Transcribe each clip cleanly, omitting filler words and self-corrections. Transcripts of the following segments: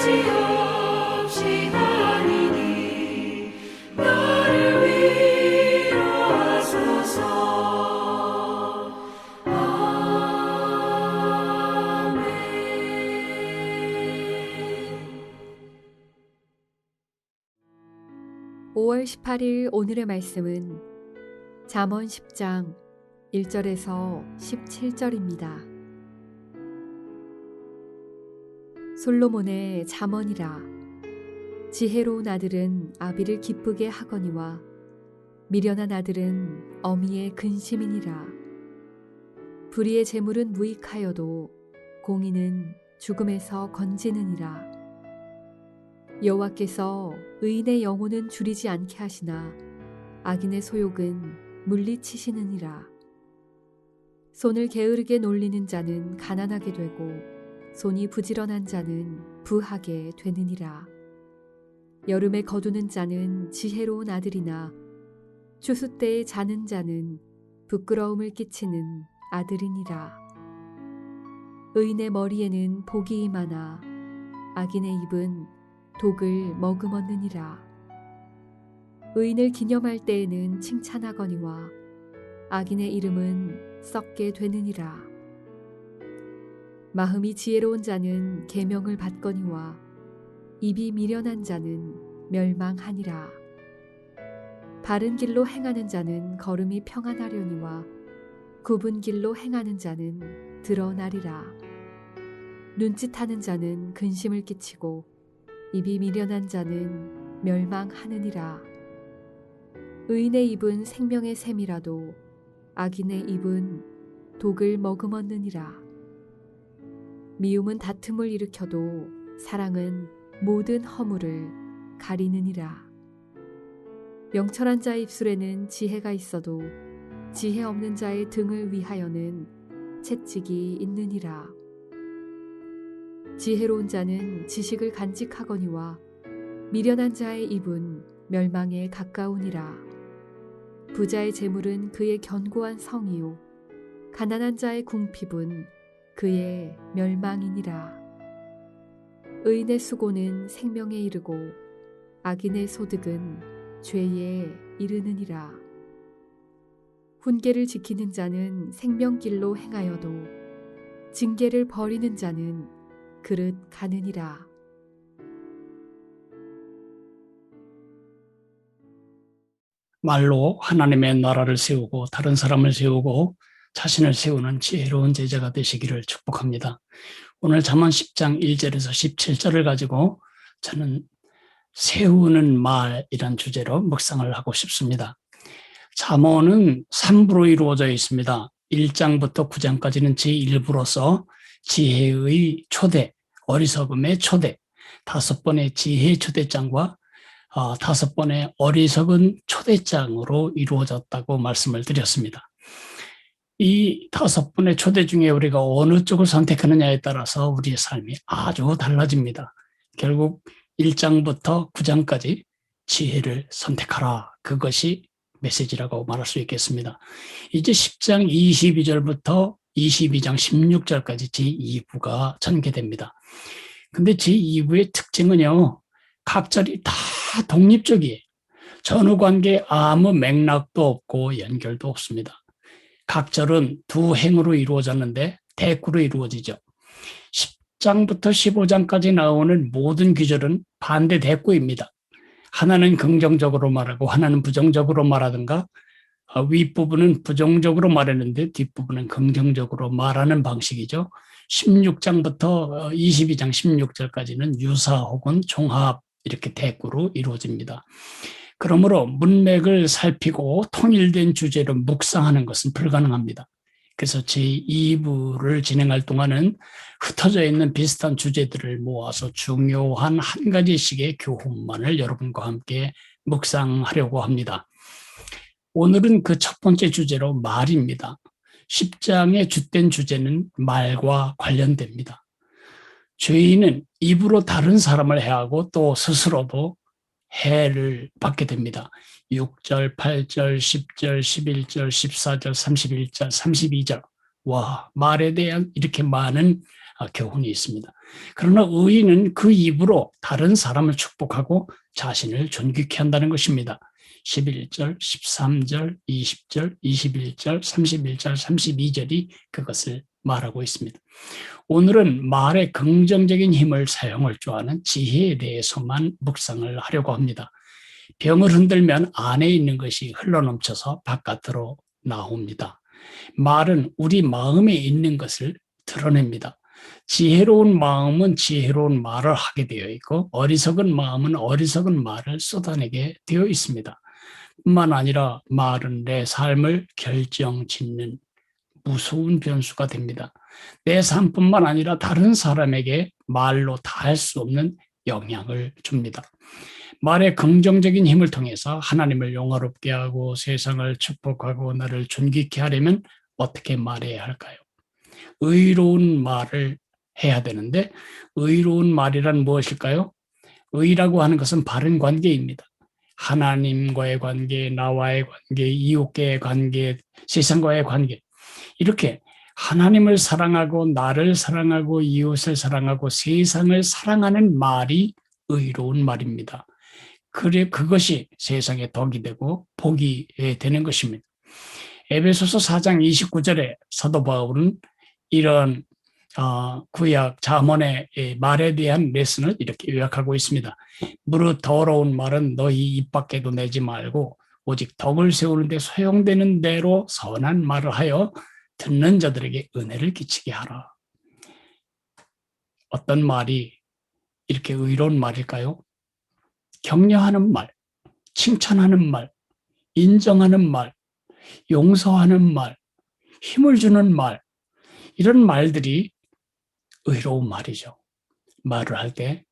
그지없이 하리니 나를 위로하소서. 아멘. 5월 18일 오늘의 말씀은 잠언 10장 1절에서 17절입니다. 솔로몬의 잠언이라. 지혜로운 아들은 아비를 기쁘게 하거니와 미련한 아들은 어미의 근심이니라. 불의의 재물은 무익하여도 공의는 죽음에서 건지느니라. 여호와께서 의인의 영혼은 줄이지 않게 하시나 악인의 소욕은 물리치시느니라. 손을 게으르게 놀리는 자는 가난하게 되고 손이 부지런한 자는 부하게 되느니라. 여름에 거두는 자는 지혜로운 아들이나 추수 때에 자는 자는 부끄러움을 끼치는 아들이니라. 의인의 머리에는 복이 임하나 악인의 입은 독을 머금었느니라. 의인을 기념할 때에는 칭찬하거니와 악인의 이름은 썩게 되느니라. 마음이 지혜로운 자는 계명을 받거니와 입이 미련한 자는 멸망하니라. 바른 길로 행하는 자는 걸음이 평안하려니와 굽은 길로 행하는 자는 드러나리라. 눈짓하는 자는 근심을 끼치고 입이 미련한 자는 멸망하느니라. 의인의 입은 생명의 샘이라도 악인의 입은 독을 머금었느니라. 미움은 다툼을 일으켜도 사랑은 모든 허물을 가리느니라. 명철한 자의 입술에는 지혜가 있어도 지혜 없는 자의 등을 위하여는 채찍이 있느니라. 지혜로운 자는 지식을 간직하거니와 미련한 자의 입은 멸망에 가까우니라. 부자의 재물은 그의 견고한 성이요 가난한 자의 궁핍은 그의 멸망이니라. 의인의 수고는 생명에 이르고 악인의 소득은 죄에 이르느니라. 훈계를 지키는 자는 생명길로 행하여도 징계를 버리는 자는 그릇 가느니라. 말로 하나님의 나라를 세우고 다른 사람을 세우고 자신을 세우는 지혜로운 제자가 되시기를 축복합니다. 오늘 잠언 10장 1절에서 17절을 가지고 저는 세우는 말이란 주제로 묵상을 하고 싶습니다. 잠언은 3부로 이루어져 있습니다. 1장부터 9장까지는 제1부로서 지혜의 초대, 어리석음의 초대, 5번의 지혜 초대장과 5번의 어리석은 초대장으로 이루어졌다고 말씀을 드렸습니다. 이 5번의 초대 중에 우리가 어느 쪽을 선택하느냐에 따라서 우리의 삶이 아주 달라집니다. 결국 1장부터 9장까지 지혜를 선택하라. 그것이 메시지라고 말할 수 있겠습니다. 이제 10장 22절부터 22장 16절까지 제2부가 전개됩니다. 근데 제2부의 특징은요, 각 절이 다 독립적이에요. 전후관계에 아무 맥락도 없고 연결도 없습니다. 각 절은 두 행으로 이루어졌는데 대꾸로 이루어지죠. 10장부터 15장까지 나오는 모든 귀절은 반대 대꾸입니다. 하나는 긍정적으로 말하고 하나는 부정적으로 말하든가 윗부분은 부정적으로 말했는데 뒷부분은 긍정적으로 말하는 방식이죠. 16장부터 22장 16절까지는 유사 혹은 종합 이렇게 대꾸로 이루어집니다. 그러므로 문맥을 살피고 통일된 주제로 묵상하는 것은 불가능합니다. 그래서 제2부를 진행할 동안은 흩어져 있는 비슷한 주제들을 모아서 중요한 한 가지씩의 교훈만을 여러분과 함께 묵상하려고 합니다. 오늘은 그 첫 번째 주제로 말입니다. 10장의 주된 주제는 말과 관련됩니다. 죄인은 입으로 다른 사람을 해하고 또 스스로도 해를 받게 됩니다. 6절, 8절, 10절, 11절, 14절, 31절, 32절. 와, 말에 대한 이렇게 많은 교훈이 있습니다. 그러나 의인은 그 입으로 다른 사람을 축복하고 자신을 존귀케 한다는 것입니다. 11절, 13절, 20절, 21절, 31절, 32절이 그것을 말하고 있습니다. 오늘은 말의 긍정적인 힘을 사용할 줄 아는 지혜에 대해서만 묵상을 하려고 합니다. 병을 흔들면 안에 있는 것이 흘러넘쳐서 바깥으로 나옵니다. 말은 우리 마음에 있는 것을 드러냅니다. 지혜로운 마음은 지혜로운 말을 하게 되어 있고 어리석은 마음은 어리석은 말을 쏟아내게 되어 있습니다. 뿐만 아니라 말은 내 삶을 결정짓는 무서운 변수가 됩니다. 내 삶뿐만 아니라 다른 사람에게 말로 다 할 수 없는 영향을 줍니다. 말의 긍정적인 힘을 통해서 하나님을 영화롭게 하고 세상을 축복하고 나를 존귀케 하려면 어떻게 말해야 할까요? 의로운 말을 해야 되는데 의로운 말이란 무엇일까요? 의라고 하는 것은 바른 관계입니다. 하나님과의 관계, 나와의 관계, 이웃과의 관계, 세상과의 관계, 이렇게 하나님을 사랑하고 나를 사랑하고 이웃을 사랑하고 세상을 사랑하는 말이 의로운 말입니다. 그래, 그것이 세상에 덕이 되고 복이 되는 것입니다. 에베소서 4장 29절에 사도 바울은 이런 구약 잠언의 말에 대한 레슨을 이렇게 요약하고 있습니다. 무릇 더러운 말은 너희 입 밖에도 내지 말고 오직 덕을 세우는데 소용되는 대로 선한 말을 하여 듣는 자들에게 은혜를 끼치게 하라. 어떤 말이 이렇게 의로운 말일까요? 격려하는 말, 칭찬하는 말, 인정하는 말, 용서하는 말, 힘을 주는 말, 이런 말들이 의로운 말이죠. 말을 할 때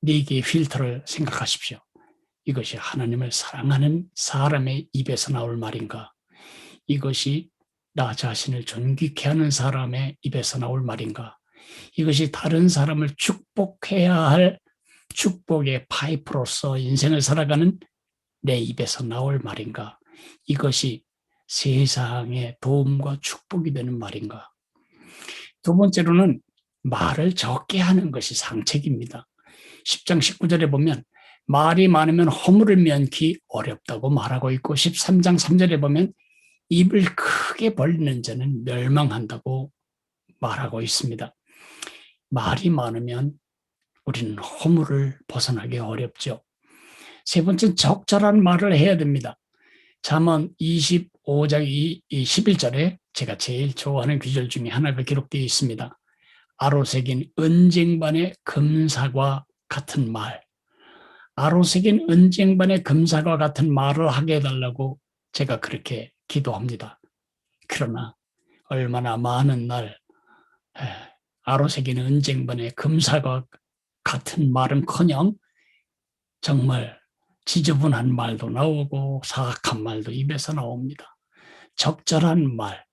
네개의 필터를 생각하십시오. 이것이 하나님을 사랑하는 사람의 입에서 나올 말인가? 이것이 나 자신을 존귀케 하는 사람의 입에서 나올 말인가? 이것이 다른 사람을 축복해야 할 축복의 파이프로서 인생을 살아가는 내 입에서 나올 말인가? 이것이 세상에 도움과 축복이 되는 말인가? 두 번째로는 말을 적게 하는 것이 상책입니다. 10장 19절에 보면 말이 많으면 허물을 면키 어렵다고 말하고 있고 13장 3절에 보면 입을 크게 벌리는 자는 멸망한다고 말하고 있습니다. 말이 많으면 우리는 허물을 벗어나기 어렵죠. 세 번째는 적절한 말을 해야 됩니다. 잠언 25장 11절에 제가 제일 좋아하는 구절 중에 하나가 기록되어 있습니다. 아로새긴 은쟁반의 금사과 같은 말, 아로새긴 은쟁반의 금사과 같은 말을 하게 해달라고 제가 그렇게 기도합니다. 그러나 얼마나 많은 날 아로새긴 은쟁반의 금사과 같은 말은커녕 정말 지저분한 말도 나오고 사악한 말도 입에서 나옵니다. 적절한 말,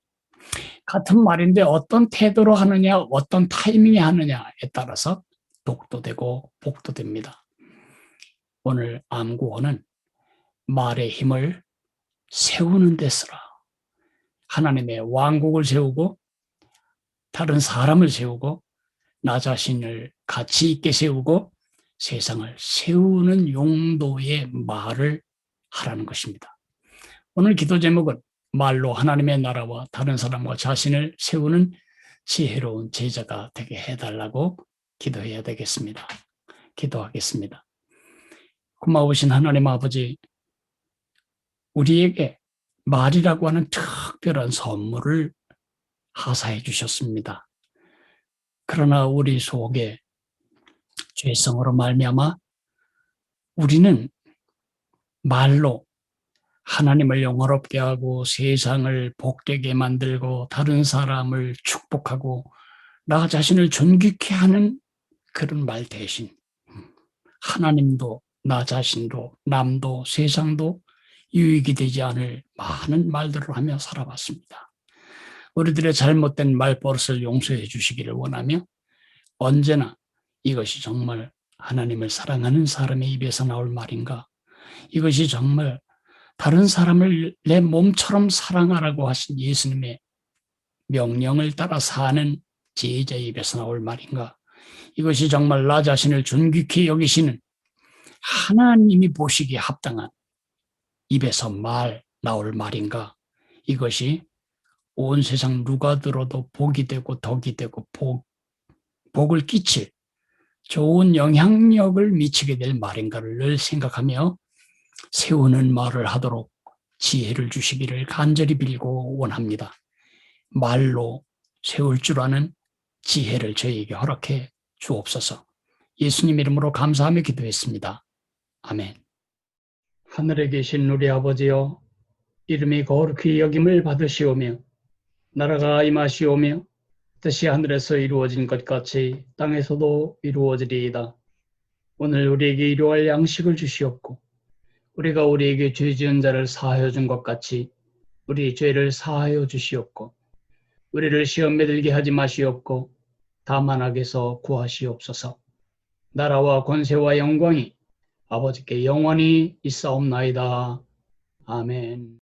같은 말인데 어떤 태도로 하느냐, 어떤 타이밍에 하느냐에 따라서 독도 되고 복도 됩니다. 오늘 암구호는 말의 힘을 세우는 데 쓰라. 하나님의 왕국을 세우고 다른 사람을 세우고 나 자신을 가치 있게 세우고 세상을 세우는 용도의 말을 하라는 것입니다. 오늘 기도 제목은 말로 하나님의 나라와 다른 사람과 자신을 세우는 지혜로운 제자가 되게 해달라고 기도해야 되겠습니다. 기도하겠습니다. 고마우신 하나님 아버지, 우리에게 말이라고 하는 특별한 선물을 하사해 주셨습니다. 그러나 우리 속에 죄성으로 말미암아 우리는 말로 하나님을 영화롭게 하고 세상을 복되게 만들고 다른 사람을 축복하고 나 자신을 존귀케 하는 그런 말 대신 하나님도 나 자신도 남도 세상도 유익이 되지 않을 많은 말들을 하며 살아왔습니다. 우리들의 잘못된 말버릇을 용서해 주시기를 원하며 언제나 이것이 정말 하나님을 사랑하는 사람의 입에서 나올 말인가? 이것이 정말 다른 사람을 내 몸처럼 사랑하라고 하신 예수님의 명령을 따라 사는 제자의 입에서 나올 말인가? 이것이 정말 나 자신을 존귀케 여기시는 하나님이 보시기에 합당한 입에서 말 나올 말인가? 이것이 온 세상 누가 들어도 복이 되고 덕이 되고 복을 끼칠 좋은 영향력을 미치게 될 말인가를 늘 생각하며 세우는 말을 하도록 지혜를 주시기를 간절히 빌고 원합니다. 말로 세울 줄 아는 지혜를 저희에게 허락해 주옵소서. 예수님 이름으로 감사하며 기도했습니다. 아멘. 하늘에 계신 우리 아버지여, 이름이 거룩히 여김을 받으시오며 나라가 임하시오며 뜻이 하늘에서 이루어진 것 같이 땅에서도 이루어지리이다. 오늘 우리에게 일용할 양식을 주시옵고 우리가 우리에게 죄 지은 자를 사하여 준 것 같이 우리 죄를 사하여 주시옵고 우리를 시험에 들게 하지 마시옵고 다만 악에서 구하시옵소서. 나라와 권세와 영광이 아버지께 영원히 있사옵나이다. 아멘.